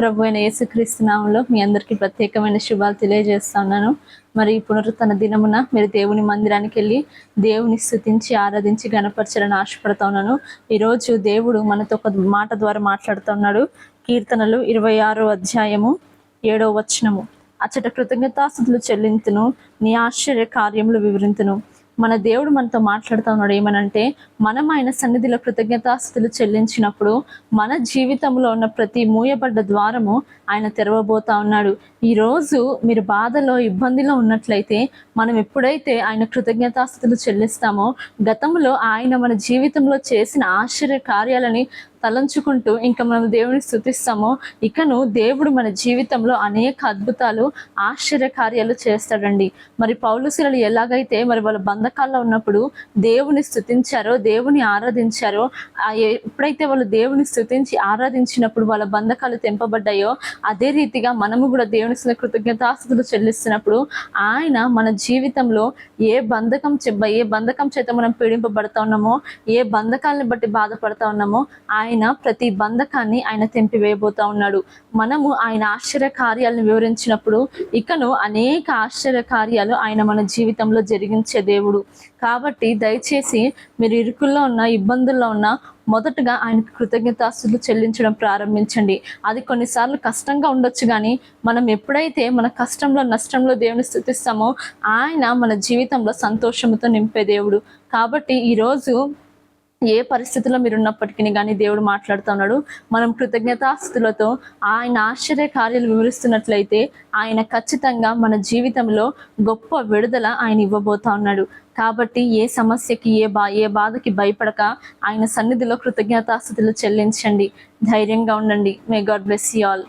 ప్రభు అయిన యేసుక్రీస్తు నామములో మీ అందరికీ ప్రత్యేకమైన శుభాలు తెలియజేస్తున్నాను. మరి ఈ పునరుత్థాన దినమున మీరు దేవుని మందిరానికి వెళ్ళి దేవుని స్తుతించి ఆరాధించి గణపరచాలని ఆశపడతా ఉన్నాను. ఈరోజు దేవుడు మనతో ఒక మాట ద్వారా మాట్లాడుతున్నాడు. కీర్తనలు 26వ అధ్యాయము 7వ వచనము. అచ్చట కృతజ్ఞతాస్తుతులు చెల్లింతును, నీ ఆశ్చర్య కార్యములు వివరింతును. మన దేవుడు మనతో మాట్లాడుతూ ఉన్నాడు. ఏమనంటే, మనం ఆయన సన్నిధిలో కృతజ్ఞతాస్తుతులు చెల్లించినప్పుడు మన జీవితంలో ఉన్న ప్రతి మూయబడ్డ ద్వారము ఆయన తెరవబోతా ఉన్నాడు. ఈరోజు మీరు బాధలో ఇబ్బందిలో ఉన్నట్లయితే మనం ఎప్పుడైతే ఆయన కృతజ్ఞతాస్తుతులు చెల్లిస్తామో, గతంలో ఆయన మన జీవితంలో చేసిన ఆశ్చర్య కార్యాలని తలంచుకుంటూ ఇంకా మనం దేవుని స్తుతిస్తామో, ఇకను దేవుడు మన జీవితంలో అనేక అద్భుతాలు ఆశ్చర్య కార్యాలు చేస్తాడండి. మరి పౌలుశీలలు ఎలాగైతే మరి వాళ్ళ బంధకాల్లో ఉన్నప్పుడు దేవుని స్తుతించారో, దేవుని ఆరాధించారో, ఎప్పుడైతే వాళ్ళు దేవుని స్తుతించి ఆరాధించినప్పుడు వాళ్ళ బంధకాలు తెంపబడ్డాయో, అదే రీతిగా మనము కూడా దేవుని కృతజ్ఞతాస్తుతులు చెల్లిస్తున్నప్పుడు ఆయన మన జీవితంలో ఏ బంధకం చేత మనం పీడింపబడతా ఉన్నామో, ఏ బంధకాలను బట్టి బాధపడతా ఉన్నామో, ఆయన ప్రతి బంధకాన్ని ఆయన తెంపివేయబోతా ఉన్నాడు. మనము ఆయన ఆశ్చర్య కార్యాలను వివరించినప్పుడు ఇకను అనేక ఆశ్చర్య కార్యాలు ఆయన మన జీవితంలో జరిగించే దేవుడు. కాబట్టి దయచేసి మీరు ఇరుకుల్లో ఉన్న, ఇబ్బందుల్లో ఉన్న, మొదటగా ఆయనకు కృతజ్ఞతాస్తుతులు చెల్లించడం ప్రారంభించండి. అది కొన్నిసార్లు కష్టంగా ఉండొచ్చు, కానీ మనం ఎప్పుడైతే మన కష్టంలో నష్టంలో దేవుని స్తుతిస్తామో ఆయన మన జీవితంలో సంతోషంతో నింపే దేవుడు. కాబట్టి ఈరోజు ఏ పరిస్థితుల్లో మీరు ఉన్నప్పటికీ కానీ దేవుడు మాట్లాడుతూ ఉన్నాడు. మనం కృతజ్ఞతాస్తుతులతో ఆయన ఆశ్చర్య కార్యాలు వివరిస్తున్నట్లయితే ఆయన ఖచ్చితంగా మన జీవితంలో గొప్ప విడుదల ఆయన ఇవ్వబోతా ఉన్నాడు. కాబట్టి ఏ సమస్యకి ఏ బాధకి భయపడక ఆయన సన్నిధిలో కృతజ్ఞతాస్తుతులు చెల్లించండి. ధైర్యంగా ఉండండి. May God bless you all.